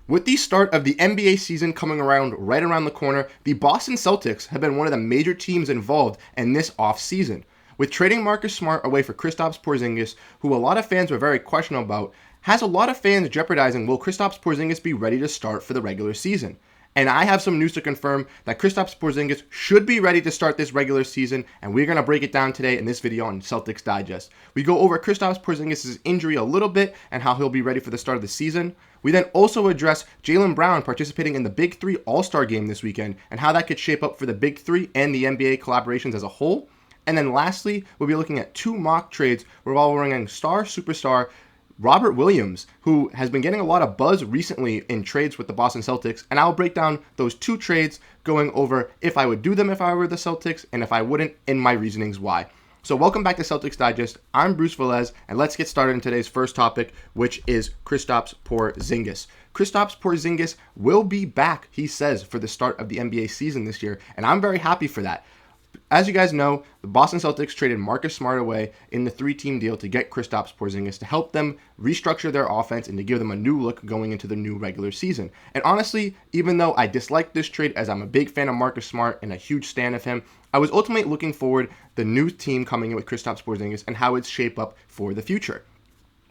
With the start of the NBA season coming around right around the corner, the Boston Celtics have been one of the major teams involved in this offseason. With trading Marcus Smart away for Kristaps Porzingis, who a lot of fans were very questionable about, has a lot of fans jeopardizing will Kristaps Porzingis be ready to start for the regular season. And I have some news to confirm that Kristaps Porzingis should be ready to start this regular season, and we're going to break it down today in this video on Celtics Digest. We go over Kristaps Porzingis' injury a little bit and how he'll be ready for the start of the season. We then also address Jaylen Brown participating in the Big 3 All-Star Game this weekend and how that could shape up for the Big 3 and the NBA collaborations as a whole. And then lastly, we'll be looking at two mock trades revolving superstar Robert Williams, who has been getting a lot of buzz recently in trades with the Boston Celtics, and I'll break down those two trades, going over if I would do them if I were the Celtics, and if I wouldn't, and my reasonings why. So welcome back to Celtics Digest. I'm Bruce Veliz, and let's get started in today's first topic, which is Kristaps Porzingis. Kristaps Porzingis will be back, he says, for the start of the NBA season this year, and I'm very happy for that. As you guys know, the Boston Celtics traded Marcus Smart away in the three-team deal to get Kristaps Porzingis to help them restructure their offense and to give them a new look going into the new regular season. And honestly, even though I dislike this trade as I'm a big fan of Marcus Smart and a huge stan of him, I was ultimately looking forward the new team coming in with Kristaps Porzingis and how it'd shape up for the future.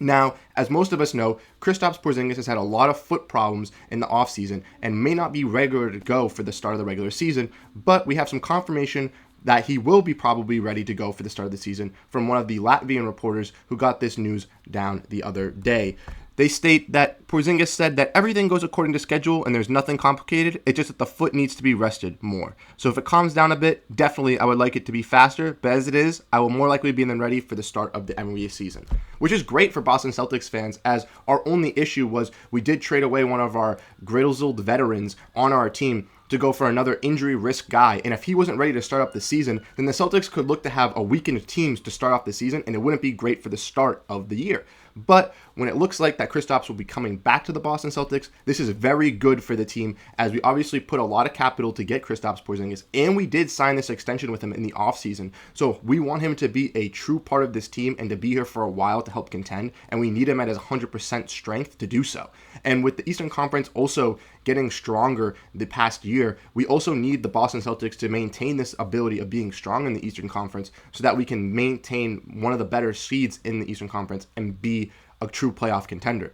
Now, as most of us know, Kristaps Porzingis has had a lot of foot problems in the offseason and may not be regular to go for the start of the regular season, but we have some confirmation that he will be probably ready to go for the start of the season from one of the Latvian reporters who got this news down the other day. They state that Porzingis said that everything goes according to schedule and there's nothing complicated. It's just that the foot needs to be rested more. So if it calms down a bit, definitely I would like it to be faster. But as it is, I will more likely be then ready for the start of the NBA season, which is great for Boston Celtics fans, as our only issue was we did trade away one of our grizzled veterans on our team to go for another injury risk guy. And if he wasn't ready to start up the season, then the Celtics could look to have a weakened teams to start off the season, and it wouldn't be great for the start of the year. But when it looks like that Kristaps will be coming back to the Boston Celtics, this is very good for the team, as we obviously put a lot of capital to get Kristaps Porzingis, and we did sign this extension with him in the offseason. So we want him to be a true part of this team and to be here for a while to help contend, and we need him at his 100% strength to do so. And with the Eastern Conference also getting stronger the past year, we also need the Boston Celtics to maintain this ability of being strong in the Eastern Conference so that we can maintain one of the better seeds in the Eastern Conference and be a true playoff contender.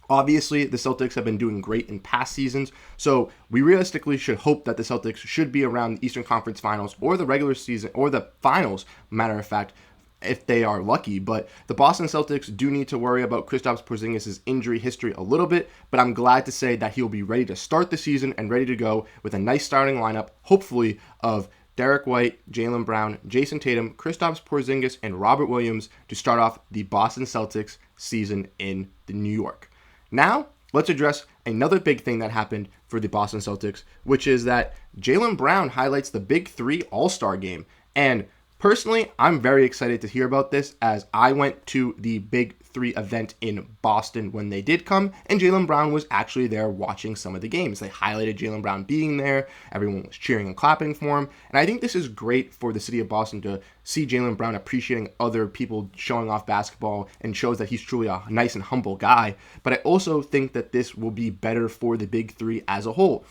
Obviously, the Celtics have been doing great in past seasons, so we realistically should hope that the Celtics should be around the Eastern Conference Finals or the regular season or the finals, matter of fact, if they are lucky. But the Boston Celtics do need to worry about Kristaps Porzingis' injury history a little bit, but I'm glad to say that he'll be ready to start the season and ready to go with a nice starting lineup, hopefully, of Derek White, Jaylen Brown, Jason Tatum, Kristaps Porzingis, and Robert Williams to start off the Boston Celtics season in New York. Now, let's address another big thing that happened for the Boston Celtics, which is that Jaylen Brown highlights the Big 3 All-Star Game. And personally, I'm very excited to hear about this, as I went to the Big 3 event in Boston when they did come, and Jaylen Brown was actually there watching some of the games. They highlighted Jaylen Brown being there. Everyone was cheering and clapping for him. And I think this is great for the city of Boston to see Jaylen Brown appreciating other people showing off basketball, and shows that he's truly a nice and humble guy. But I also think that this will be better for the Big 3 as a whole.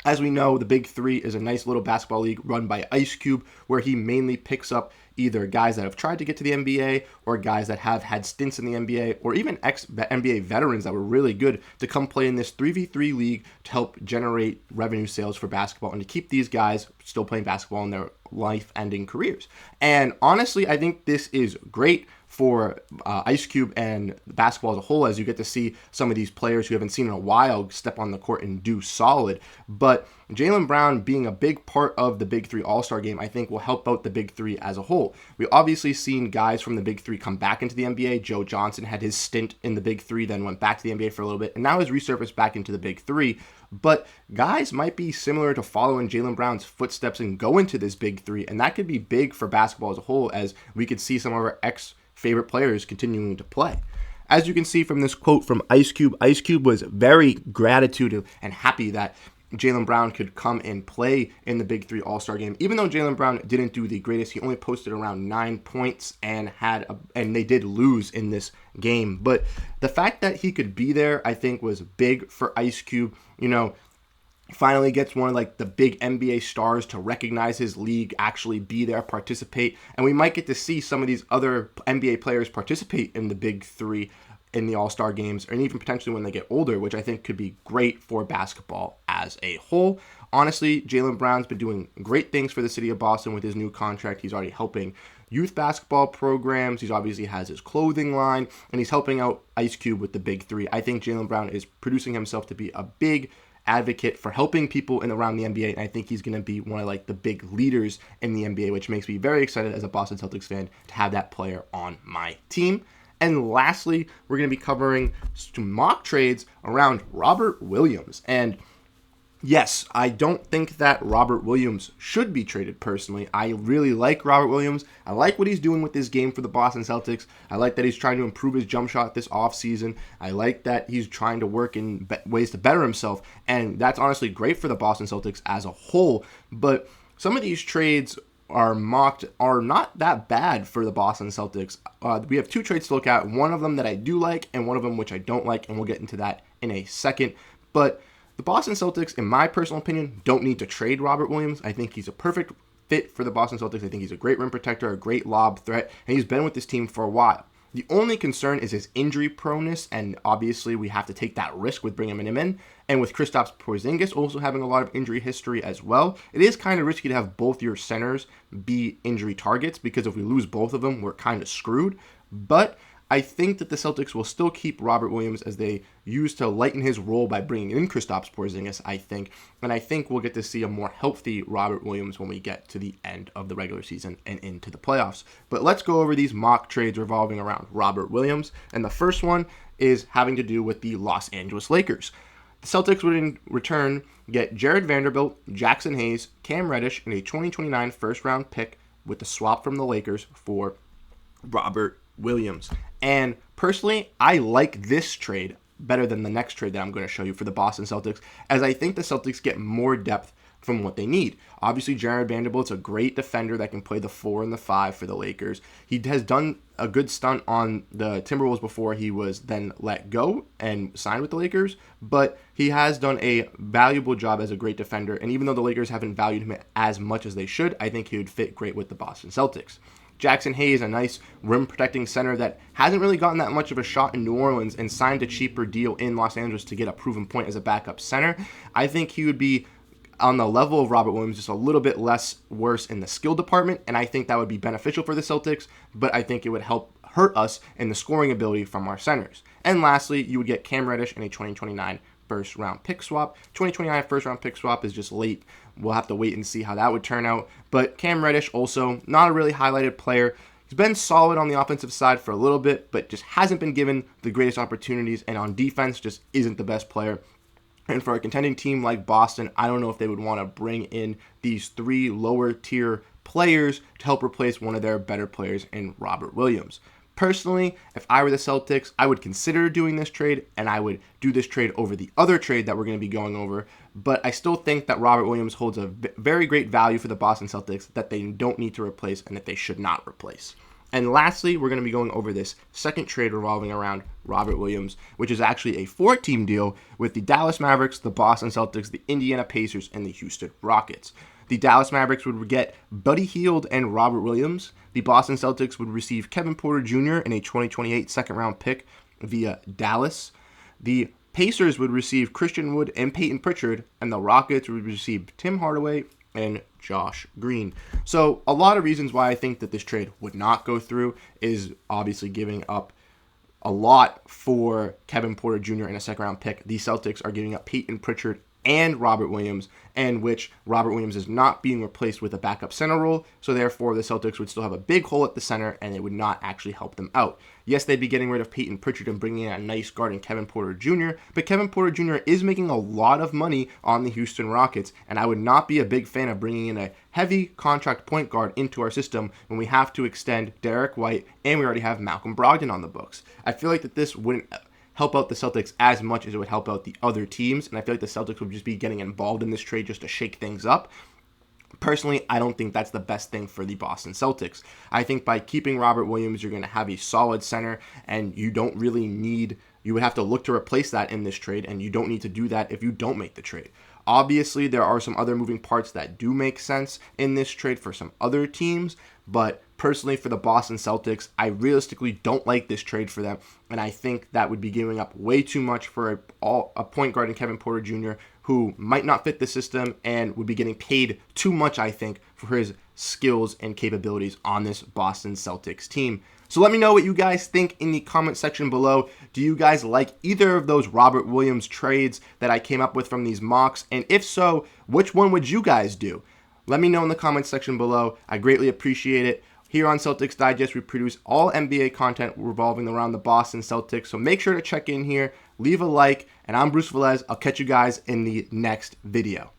As we know, the Big 3 is a nice little basketball league run by Ice Cube, where he mainly picks up either guys that have tried to get to the NBA or guys that have had stints in the NBA, or even ex-NBA veterans that were really good to come play in this 3v3 league to help generate revenue sales for basketball and to keep these guys still playing basketball in their life-ending careers. And honestly, I think this is great for Ice Cube and basketball as a whole, as you get to see some of these players who haven't seen in a while step on the court and do solid. But Jaylen Brown being a big part of the Big 3 All-Star Game, I think will help out the Big 3 as a whole. We obviously seen guys from the Big 3 come back into the NBA. Joe Johnson had his stint in the Big 3, then went back to the NBA for a little bit, and now has resurfaced back into the Big 3. But guys might be similar to following Jaylen Brown's footsteps and go into this Big 3, and that could be big for basketball as a whole, as we could see some of our ex-favorite players continuing to play. As you can see from this quote from Ice Cube was very gratitude and happy that Jaylen Brown could come and play in the Big 3 All-Star Game. Even though Jaylen Brown didn't do the greatest, he only posted around 9 points and they did lose in this game. But the fact that he could be there, I think, was big for Ice Cube. Finally gets one of like the big NBA stars to recognize his league, actually be there, participate, and we might get to see some of these other NBA players participate in the Big 3 in the All-Star games, and even potentially when they get older, which I think could be great for basketball as a whole. Honestly, Jaylen Brown's been doing great things for the city of Boston with his new contract. He's already helping youth basketball programs. He's obviously has his clothing line, and he's helping out Ice Cube with the Big 3. I think Jaylen Brown is producing himself to be a big advocate for helping people in around the NBA, and I think he's going to be one of like the big leaders in the NBA, which makes me very excited as a Boston Celtics fan to have that player on my team. And lastly, we're going to be covering some mock trades around Robert Williams. And yes, I don't think that Robert Williams should be traded personally. I really like Robert Williams. I like what he's doing with this game for the Boston Celtics. I like that he's trying to improve his jump shot this offseason. I like that he's trying to work in ways to better himself. And that's honestly great for the Boston Celtics as a whole. But some of these trades are not that bad for the Boston Celtics. We have 2 trades to look at. One of them that I do like and one of them which I don't like, and we'll get into that in a second. But the Boston Celtics, in my personal opinion, don't need to trade Robert Williams. I think he's a perfect fit for the Boston Celtics. I think he's a great rim protector, a great lob threat, and he's been with this team for a while. The only concern is his injury proneness, and obviously we have to take that risk with bringing him in. And with Kristaps Porzingis also having a lot of injury history as well, it is kind of risky to have both your centers be injury targets, because if we lose both of them, we're kind of screwed. But I think that the Celtics will still keep Robert Williams as they use to lighten his role by bringing in Kristaps Porzingis, I think. And I think we'll get to see a more healthy Robert Williams when we get to the end of the regular season and into the playoffs. But let's go over these mock trades revolving around Robert Williams. And the first one is having to do with the Los Angeles Lakers. The Celtics would in return get Jared Vanderbilt, Jackson Hayes, Cam Reddish, and a 2029 first-round pick with the swap from the Lakers for Robert Williams. And personally, I like this trade better than the next trade that I'm going to show you for the Boston Celtics, as I think the Celtics get more depth from what they need. Obviously, Jared Vanderbilt's a great defender that can play the 4 and the 5 for the Lakers. He has done a good stunt on the Timberwolves before he was then let go and signed with the Lakers, but he has done a valuable job as a great defender, and even though the Lakers haven't valued him as much as they should, I think he would fit great with the Boston Celtics. Jackson Hayes, a nice rim-protecting center that hasn't really gotten that much of a shot in New Orleans and signed a cheaper deal in Los Angeles to get a proven point as a backup center. I think he would be on the level of Robert Williams, just a little bit less worse in the skill department, and I think that would be beneficial for the Celtics, but I think it would hurt us in the scoring ability from our centers. And lastly, you would get Cam Reddish in a 2029 first-round pick swap. 2029 first-round pick swap is just late. We'll have to wait and see how that would turn out. But Cam Reddish, also not a really highlighted player. He's been solid on the offensive side for a little bit, but just hasn't been given the greatest opportunities, and on defense just isn't the best player. And for a contending team like Boston, I don't know if they would want to bring in these 3 lower-tier players to help replace one of their better players in Robert Williams. Personally, if I were the Celtics, I would consider doing this trade, and I would do this trade over the other trade that we're going to be going over. But I still think that Robert Williams holds a very great value for the Boston Celtics that they don't need to replace and that they should not replace. And lastly, we're going to be going over this second trade revolving around Robert Williams, which is actually a 4-team deal with the Dallas Mavericks, the Boston Celtics, the Indiana Pacers, and the Houston Rockets. The Dallas Mavericks would get Buddy Hield and Robert Williams. The Boston Celtics would receive Kevin Porter Jr. in a 2028 second-round pick via Dallas. The Pacers would receive Christian Wood and Peyton Pritchard, and the Rockets would receive Tim Hardaway and Josh Green. So a lot of reasons why I think that this trade would not go through is obviously giving up a lot for Kevin Porter Jr. in a second-round pick. The Celtics are giving up Peyton Pritchard and Robert Williams, and which Robert Williams is not being replaced with a backup center role, so therefore the Celtics would still have a big hole at the center, and it would not actually help them out. Yes, they'd be getting rid of Peyton Pritchard and bringing in a nice guard in Kevin Porter Jr., but Kevin Porter Jr. is making a lot of money on the Houston Rockets, and I would not be a big fan of bringing in a heavy contract point guard into our system when we have to extend Derek White, and we already have Malcolm Brogdon on the books. I feel like that this wouldn't help out the Celtics as much as it would help out the other teams. And I feel like the Celtics would just be getting involved in this trade just to shake things up. Personally, I don't think that's the best thing for the Boston Celtics. I think by keeping Robert Williams, you're going to have a solid center, and you don't really need, you would have to look to replace that in this trade, and you don't need to do that if you don't make the trade. Obviously, there are some other moving parts that do make sense in this trade for some other teams, but personally for the Boston Celtics, I realistically don't like this trade for them, and I think that would be giving up way too much for a point guard in Kevin Porter Jr., who might not fit the system and would be getting paid too much, I think, for his skills and capabilities on this Boston Celtics team. So let me know what you guys think in the comment section below. Do you guys like either of those Robert Williams trades that I came up with from these mocks? And if so, which one would you guys do? Let me know in the comment section below. I greatly appreciate it. Here on Celtics Digest, we produce all NBA content revolving around the Boston Celtics, so make sure to check in here, leave a like, and I'm Bruce Velez. I'll catch you guys in the next video.